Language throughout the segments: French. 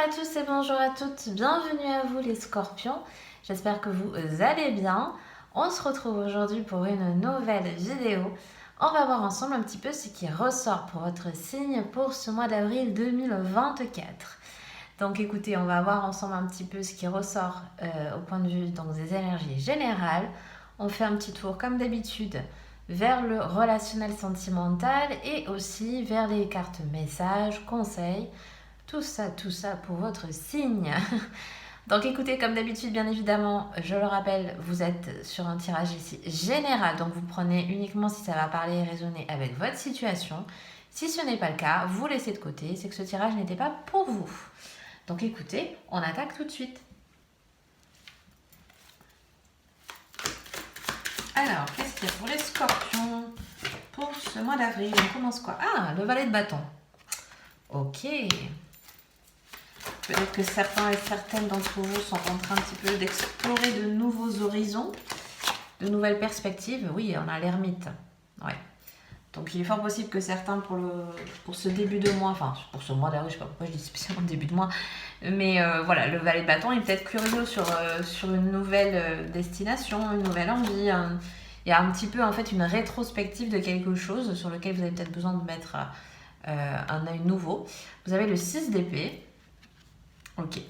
à tous et bonjour à toutes, bienvenue à vous les scorpions, j'espère que vous allez bien. On se retrouve aujourd'hui pour une nouvelle vidéo. On va voir ensemble un petit peu ce qui ressort pour votre signe pour ce mois d'avril 2024. Donc écoutez, on va voir ensemble un petit peu ce qui ressort au point de vue donc, des énergies générales. On fait un petit tour comme d'habitude vers le relationnel sentimental et aussi vers les cartes messages, conseils. Tout ça pour votre signe. Donc écoutez, comme d'habitude, bien évidemment, je le rappelle, vous êtes sur un tirage ici général. Donc vous prenez uniquement si ça va parler et résonner avec votre situation. Si ce n'est pas le cas, vous laissez de côté. C'est que ce tirage n'était pas pour vous. Donc écoutez, on attaque tout de suite. Alors, qu'est-ce qu'il y a pour les scorpions pour ce mois d'avril? On commence quoi? Ah, le valet de bâton. Ok. Peut-être que certains et certaines d'entre vous sont en train un petit peu d'explorer de nouveaux horizons, de nouvelles perspectives. Oui, on a l'ermite. Ouais. Donc il est fort possible que certains pour ce début de mois, enfin pour ce mois d'avril, je ne sais pas pourquoi je dis spécialement début de mois, mais voilà, le valet de bâton est peut-être curieux sur une nouvelle destination, une nouvelle envie. Il y a un petit peu en fait une rétrospective de quelque chose sur lequel vous avez peut-être besoin de mettre un œil nouveau. Vous avez le 6 d'épée. Ok.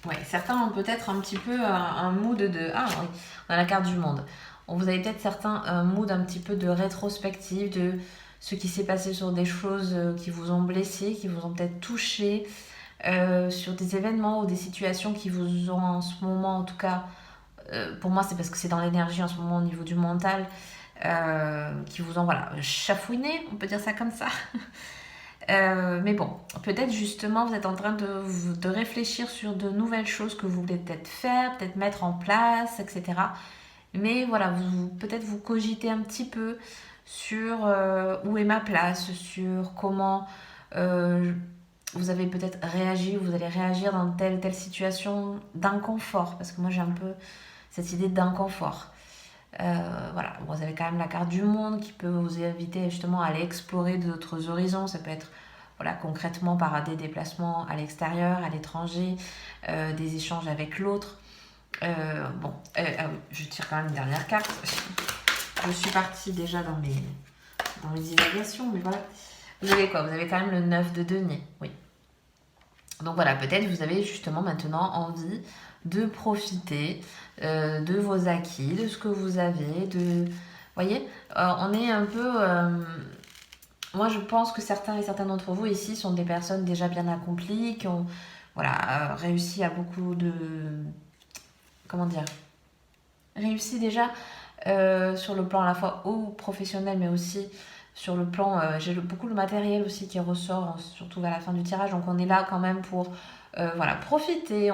Ouais, certains ont peut-être un petit peu un mood de... Ah oui, on a la carte du monde. Vous avez peut-être certains un mood un petit peu de rétrospective, de ce qui s'est passé sur des choses qui vous ont blessé, qui vous ont peut-être touché, sur des événements ou des situations qui vous ont en ce moment, en tout cas, pour moi c'est parce que c'est dans l'énergie en ce moment au niveau du mental, qui vous ont voilà, chafouiné, on peut dire ça comme ça. Mais bon, peut-être justement vous êtes en train de réfléchir sur de nouvelles choses que vous voulez peut-être faire, peut-être mettre en place, etc. Mais voilà, peut-être vous cogitez un petit peu sur où est ma place, sur comment vous avez peut-être réagi, vous allez réagir dans telle situation d'inconfort. Parce que moi j'ai un peu cette idée d'inconfort. Voilà, vous avez quand même la carte du monde qui peut vous inviter justement à aller explorer d'autres horizons. Ça peut être voilà, concrètement par des déplacements à l'extérieur, à l'étranger, des échanges avec l'autre. Bon, je tire quand même une dernière carte. Je suis partie déjà dans les divagations, mais voilà. Vous avez quoi? Vous avez quand même le 9 de denier, oui. Donc voilà, peut-être vous avez justement maintenant envie de profiter de vos acquis, de ce que vous avez, Vous voyez, on est un peu... moi, je pense que certains et certaines d'entre vous ici sont des personnes déjà bien accomplies, qui ont voilà, réussi à beaucoup de... Comment dire? Réussi déjà sur le plan à la fois professionnel, mais aussi sur le plan... j'ai beaucoup le matériel aussi qui ressort, surtout vers la fin du tirage. Donc on est là quand même pour voilà, profiter.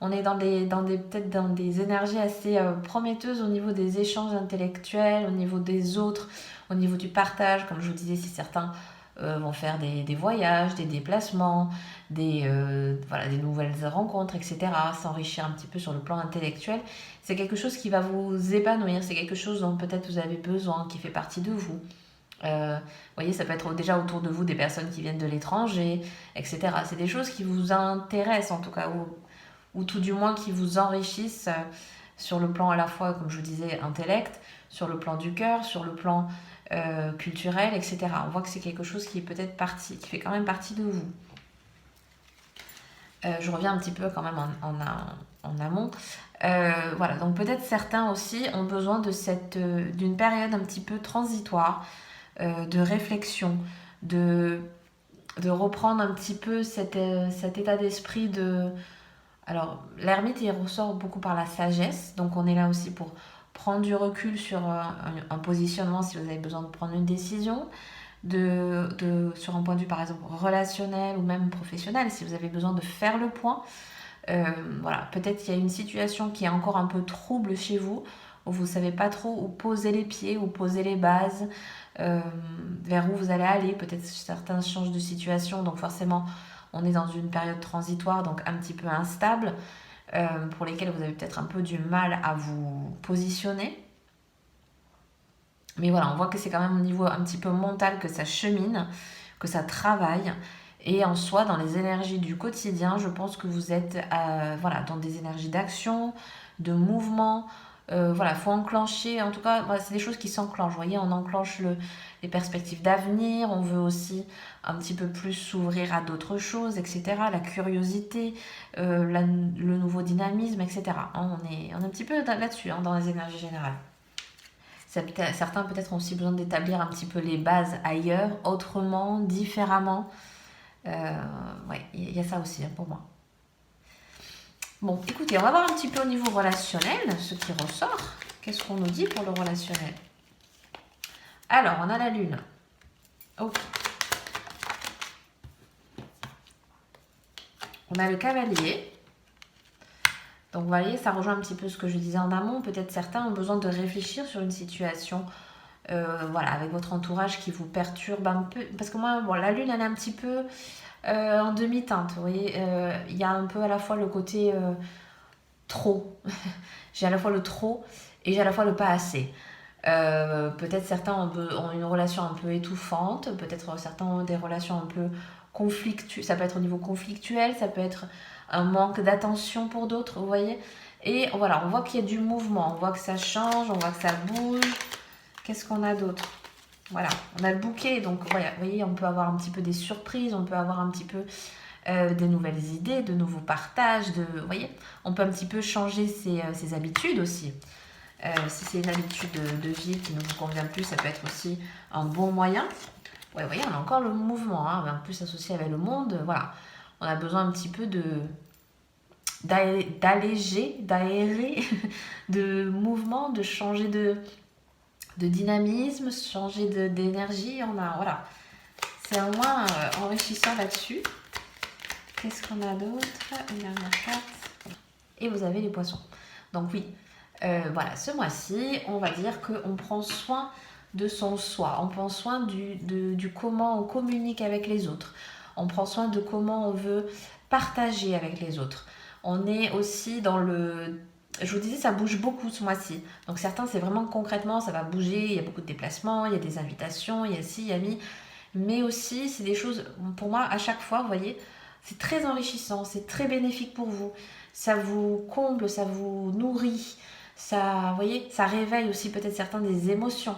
On est peut-être dans des énergies assez prometteuses au niveau des échanges intellectuels, au niveau des autres, au niveau du partage. Comme je vous disais, si certains vont faire des voyages, des déplacements, voilà, des nouvelles rencontres, etc., s'enrichir un petit peu sur le plan intellectuel, c'est quelque chose qui va vous épanouir, c'est quelque chose dont peut-être vous avez besoin, qui fait partie de vous. Vous voyez, ça peut être déjà autour de vous des personnes qui viennent de l'étranger, etc. C'est des choses qui vous intéressent en tout cas, ou tout du moins qui vous enrichissent sur le plan à la fois, comme je vous disais, intellect, sur le plan du cœur, sur le plan culturel, etc. On voit que c'est quelque chose qui est peut-être qui fait quand même partie de vous. Je reviens un petit peu quand même en amont. Voilà, donc peut-être certains aussi ont besoin d'une période un petit peu transitoire, de réflexion, de reprendre un petit peu cet état d'esprit de... Alors, l'ermite, il ressort beaucoup par la sagesse, donc on est là aussi pour prendre du recul sur un positionnement si vous avez besoin de prendre une décision, sur un point de vue par exemple relationnel ou même professionnel, si vous avez besoin de faire le point. Voilà, peut-être qu'il y a une situation qui est encore un peu trouble chez vous, où vous ne savez pas trop où poser les pieds, où poser les bases, vers où vous allez aller. Peut-être certains changent de situation, donc forcément on est dans une période transitoire, donc un petit peu instable, pour lesquelles vous avez peut-être un peu du mal à vous positionner. Mais voilà, on voit que c'est quand même au niveau un petit peu mental que ça chemine, que ça travaille, Et en soi, dans les énergies du quotidien, je pense que vous êtes voilà, dans des énergies d'action, de mouvement. Voilà, il faut enclencher. En tout cas, voilà, c'est des choses qui s'enclenchent. Vous voyez, on enclenche les perspectives d'avenir. On veut aussi un petit peu plus s'ouvrir à d'autres choses, etc. La curiosité, le nouveau dynamisme, etc. On est un petit peu là-dessus, hein, dans les énergies générales. Certains peut-être ont aussi besoin d'établir un petit peu les bases ailleurs, autrement, différemment. Ouais, il y a ça aussi, hein, pour moi. Bon, écoutez, on va voir un petit peu au niveau relationnel, ce qui ressort. Qu'est-ce qu'on nous dit pour le relationnel? Alors, on a la lune. Ok. On a le cavalier. Donc, vous voyez, ça rejoint un petit peu ce que je disais en amont. Peut-être certains ont besoin de réfléchir sur une situation, voilà, avec votre entourage qui vous perturbe un peu. Parce que moi, bon, la lune, elle est un petit peu en demi-teinte. Vous voyez, il y a un peu à la fois le côté trop. J'ai à la fois le trop et j'ai à la fois le pas assez. Peut-être certains ont une relation un peu étouffante, peut-être certains ont des relations un peu conflictuelles, ça peut être au niveau conflictuel, ça peut être un manque d'attention pour d'autres, vous voyez. Et voilà, on voit qu'il y a du mouvement, on voit que ça change, on voit que ça bouge. Qu'est-ce qu'on a d'autre? Voilà, on a le bouquet, donc voilà, vous voyez, on peut avoir un petit peu des surprises, on peut avoir un petit peu des nouvelles idées, de nouveaux partages, vous voyez, on peut un petit peu changer ses habitudes aussi. Si c'est une habitude de vie qui ne vous convient plus, ça peut être aussi un bon moyen. Ouais, vous voyez, on a encore le mouvement, hein, en plus associé avec le monde. Voilà, on a besoin un petit peu d'alléger, d'aérer, de mouvement, de changer de dynamisme, changer d'énergie. Voilà, c'est un moins enrichissant là-dessus. Qu'est-ce qu'on a d'autre? Une dernière carte. Et vous avez les poissons. Donc oui, voilà, ce mois-ci, on va dire qu'on prend soin de son soi. On prend soin du comment on communique avec les autres. On prend soin de comment on veut partager avec les autres. On est aussi dans le... Je vous disais, ça bouge beaucoup ce mois-ci. Donc certains, c'est vraiment concrètement, ça va bouger. Il y a beaucoup de déplacements, il y a des invitations, il y a ci, il y a mi. Mais aussi, c'est des choses, pour moi, à chaque fois, vous voyez, c'est très enrichissant, c'est très bénéfique pour vous. Ça vous comble, ça vous nourrit. Ça, vous voyez, ça réveille aussi peut-être certains des émotions.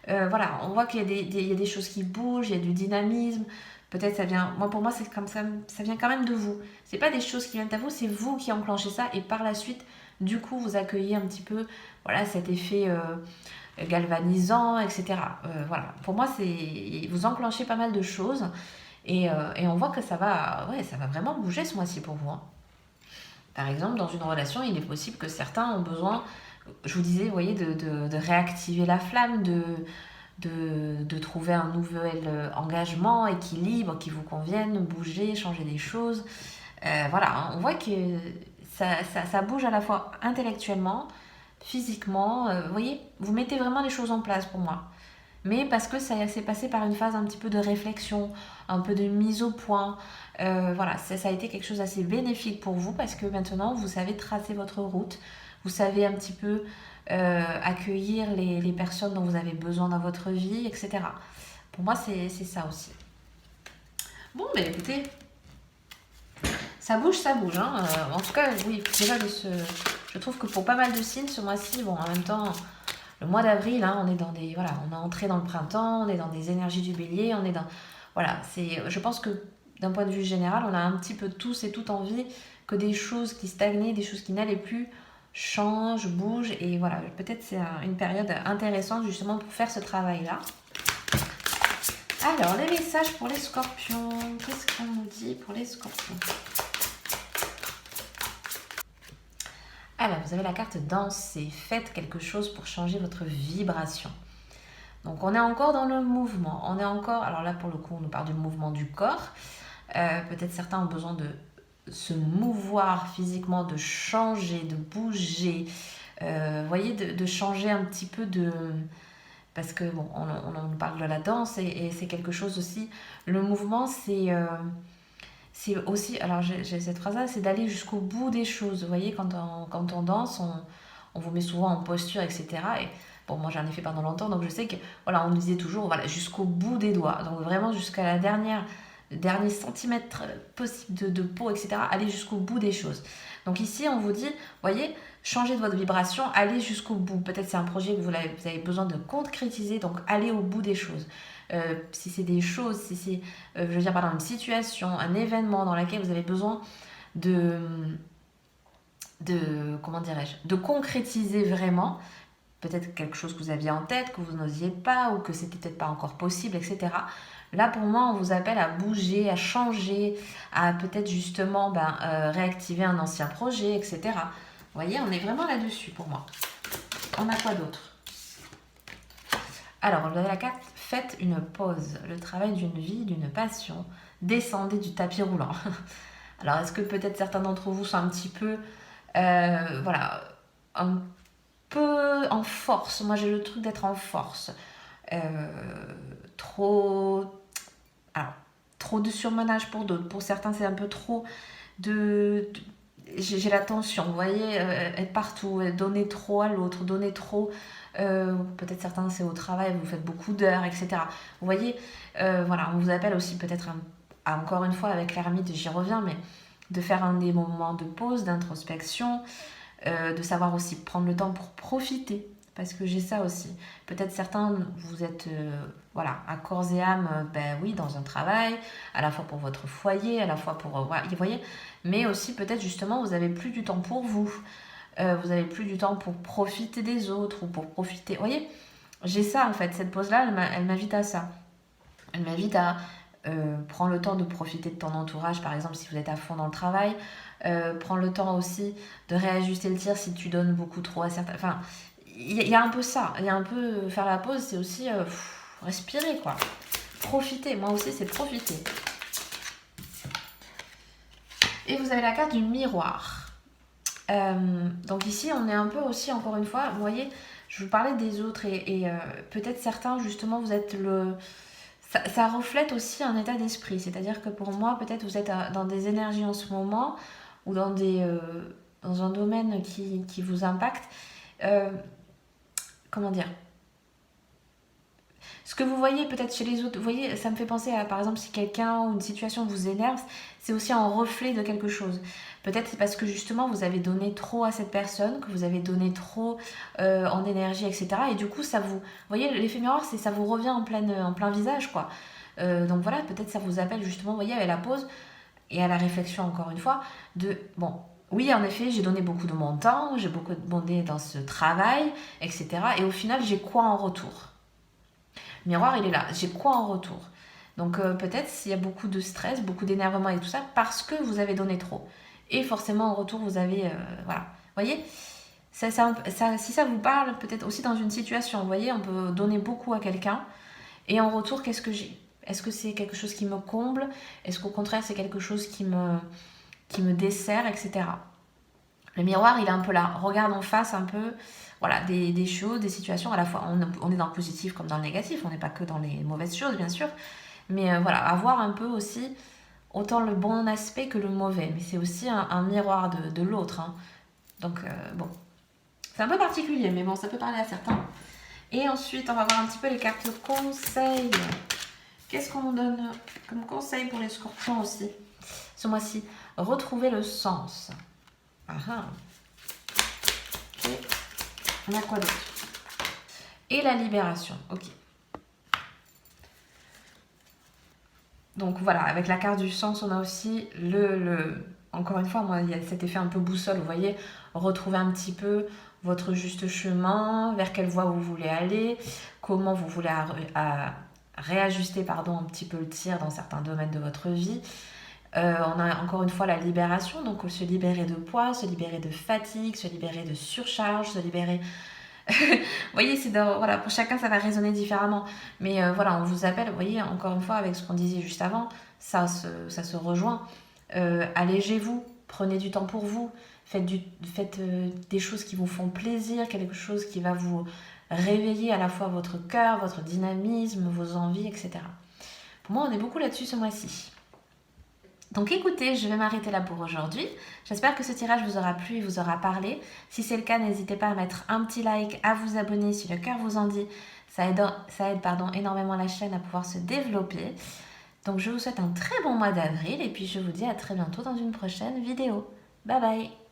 Voilà, on voit qu'il y a des choses qui bougent, il y a du dynamisme. Peut-être ça vient, moi pour moi c'est comme ça vient quand même de vous. C'est pas des choses qui viennent à vous, c'est vous qui enclenchez ça et par la suite, du coup, vous accueillez un petit peu, voilà, cet effet galvanisant, etc. Voilà, pour moi c'est, vous enclenchez pas mal de choses et on voit que ça va vraiment bouger ce mois-ci pour vous, hein. Par exemple, dans une relation, il est possible que certains ont besoin, je vous disais, vous voyez, de réactiver la flamme, de trouver un nouvel engagement, équilibre qui vous convienne, bouger, changer des choses. Voilà, hein, on voit que ça bouge à la fois intellectuellement, physiquement. Vous voyez, vous mettez vraiment les choses en place pour moi. Mais parce que ça s'est passé par une phase un petit peu de réflexion, un peu de mise au point. Voilà, ça a été quelque chose d'assez bénéfique pour vous parce que maintenant vous savez tracer votre route, vous savez un petit peu accueillir les personnes dont vous avez besoin dans votre vie, etc. Pour moi, c'est ça aussi. Bon, mais écoutez, ça bouge, hein. En tout cas, oui, déjà, je trouve que pour pas mal de signes, ce mois-ci, bon, en même temps, le mois d'avril, hein, on est dans des, voilà, on est entré dans le printemps, on est dans des énergies du bélier, on est dans, voilà, je pense que d'un point de vue général, on a un petit peu tous et toutes envie que des choses qui stagnaient, des choses qui n'allaient plus, changent, bougent, et voilà, peut-être c'est une période intéressante justement pour faire ce travail-là. Alors, les messages pour les scorpions, qu'est-ce qu'on nous dit pour les scorpions? Alors, vous avez la carte danser, faites quelque chose pour changer votre vibration. Donc, on est encore dans le mouvement, on est encore, alors là pour le coup, on nous parle du mouvement du corps. Peut-être certains ont besoin de se mouvoir physiquement, de changer, de bouger. Vous voyez, de changer un petit peu de... Parce que, bon, on parle de la danse et c'est quelque chose aussi... Le mouvement, c'est aussi... Alors, j'ai cette phrase-là, c'est d'aller jusqu'au bout des choses. Vous voyez, quand on danse, on vous met souvent en posture, etc. Et bon, moi, j'en ai fait pendant longtemps, donc je sais que, voilà, on nous disait toujours, voilà, jusqu'au bout des doigts. Donc, vraiment, jusqu'à la dernière dernier centimètre possible de peau, etc. Allez jusqu'au bout des choses. Donc ici, on vous dit, voyez, changez de votre vibration, allez jusqu'au bout. Peut-être c'est un projet que vous avez besoin de concrétiser, donc allez au bout des choses. Si c'est des choses, si c'est, je veux dire, par exemple, une situation, un événement dans lequel vous avez besoin de comment dirais-je, de concrétiser vraiment, peut-être quelque chose que vous aviez en tête, que vous n'osiez pas, ou que c'était peut-être pas encore possible, etc. Là, pour moi, on vous appelle à bouger, à changer, à peut-être justement réactiver un ancien projet, etc. Vous voyez, on est vraiment là-dessus pour moi. On a quoi d'autre? Alors, vous avez la carte, faites une pause, le travail d'une vie, d'une passion, descendez du tapis roulant. Alors, est-ce que peut-être certains d'entre vous sont un petit peu, voilà, un peu en force? Moi, j'ai le truc d'être en force. Trop... Alors, trop de surmenage pour d'autres. Pour certains, c'est un peu trop j'ai la tension, vous voyez, être partout, donner trop à l'autre, donner trop... peut-être certains, c'est au travail, vous faites beaucoup d'heures, etc. Vous voyez, voilà, on vous appelle aussi peut-être, encore une fois, avec l'ermite, j'y reviens, mais de faire des moments de pause, d'introspection, de savoir aussi prendre le temps pour profiter. Parce que j'ai ça aussi. Peut-être certains, vous êtes voilà, à corps et âme, oui, dans un travail, à la fois pour votre foyer, à la fois pour... voilà, vous voyez, mais aussi peut-être justement, vous n'avez plus du temps pour vous. Vous n'avez plus du temps pour profiter des autres ou pour profiter... Vous voyez, j'ai ça en fait. Cette pause-là, elle m'invite à ça. Elle m'invite à prendre le temps de profiter de ton entourage, par exemple, si vous êtes à fond dans le travail. Prends le temps aussi de réajuster le tir si tu donnes beaucoup trop à certains... Enfin, il y a un peu ça. Il y a un peu faire la pause, c'est aussi respirer, quoi. Profiter. Moi aussi, c'est profiter. Et vous avez la carte du miroir. Donc ici, on est un peu aussi, encore une fois, vous voyez, je vous parlais des autres et peut-être certains, justement, vous êtes le... Ça reflète aussi un état d'esprit. C'est-à-dire que pour moi, peut-être vous êtes dans des énergies en ce moment ou dans un domaine qui vous impacte. Comment dire, ce que vous voyez peut-être chez les autres, vous voyez, ça me fait penser à, par exemple, si quelqu'un ou une situation vous énerve, c'est aussi un reflet de quelque chose. Peut-être c'est parce que justement vous avez donné trop à cette personne, que vous avez donné trop en énergie, etc. Et du coup, ça vous voyez, l'effet miroir, c'est ça vous revient en plein visage, quoi. Donc voilà, peut-être ça vous appelle justement, vous voyez, à la pause et à la réflexion, encore une fois, de, bon, oui, en effet, j'ai donné beaucoup de mon temps, j'ai beaucoup demandé dans ce travail, etc. Et au final, j'ai quoi en retour? Miroir, il est là. J'ai quoi en retour? Donc peut-être s'il y a beaucoup de stress, beaucoup d'énervement et tout ça, parce que vous avez donné trop. Et forcément, en retour, vous avez... voilà. Vous voyez, si ça vous parle, peut-être aussi dans une situation, vous voyez, on peut donner beaucoup à quelqu'un, et en retour, qu'est-ce que j'ai? Est-ce que c'est quelque chose qui me comble? Est-ce qu'au contraire, c'est quelque chose qui me dessert, etc. Le miroir, il est un peu là. Regarde en face un peu, voilà, des choses, des situations. À la fois, on est dans le positif comme dans le négatif. On n'est pas que dans les mauvaises choses, bien sûr. Mais voilà, avoir un peu aussi autant le bon aspect que le mauvais. Mais c'est aussi un miroir de l'autre. Hein. Donc, bon. C'est un peu particulier, mais bon, ça peut parler à certains. Et ensuite, on va voir un petit peu les cartes conseils. Qu'est-ce qu'on donne comme conseil pour les scorpions aussi ce mois-ci? Retrouver le sens. Ah ah. Et on a quoi d'autre? Et la libération. Ok. Donc voilà, avec la carte du sens, on a aussi encore une fois, moi, il y a cet effet un peu boussole, vous voyez, retrouver un petit peu votre juste chemin, vers quelle voie vous voulez aller, comment vous voulez réajuster un petit peu le tir dans certains domaines de votre vie. On a encore une fois la libération, donc se libérer de poids, se libérer de fatigue, se libérer de surcharge, se libérer... vous voyez, voilà, pour chacun ça va résonner différemment. Mais voilà, on vous appelle, vous voyez, encore une fois, avec ce qu'on disait juste avant, ça se rejoint. Allégez-vous, prenez du temps pour vous, faites des choses qui vous font plaisir, quelque chose qui va vous réveiller à la fois votre cœur, votre dynamisme, vos envies, etc. Pour moi, on est beaucoup là-dessus ce mois-ci. Donc écoutez, je vais m'arrêter là pour aujourd'hui. J'espère que ce tirage vous aura plu et vous aura parlé. Si c'est le cas, n'hésitez pas à mettre un petit like, à vous abonner si le cœur vous en dit. Ça aide énormément la chaîne à pouvoir se développer. Donc je vous souhaite un très bon mois d'avril et puis je vous dis à très bientôt dans une prochaine vidéo. Bye bye!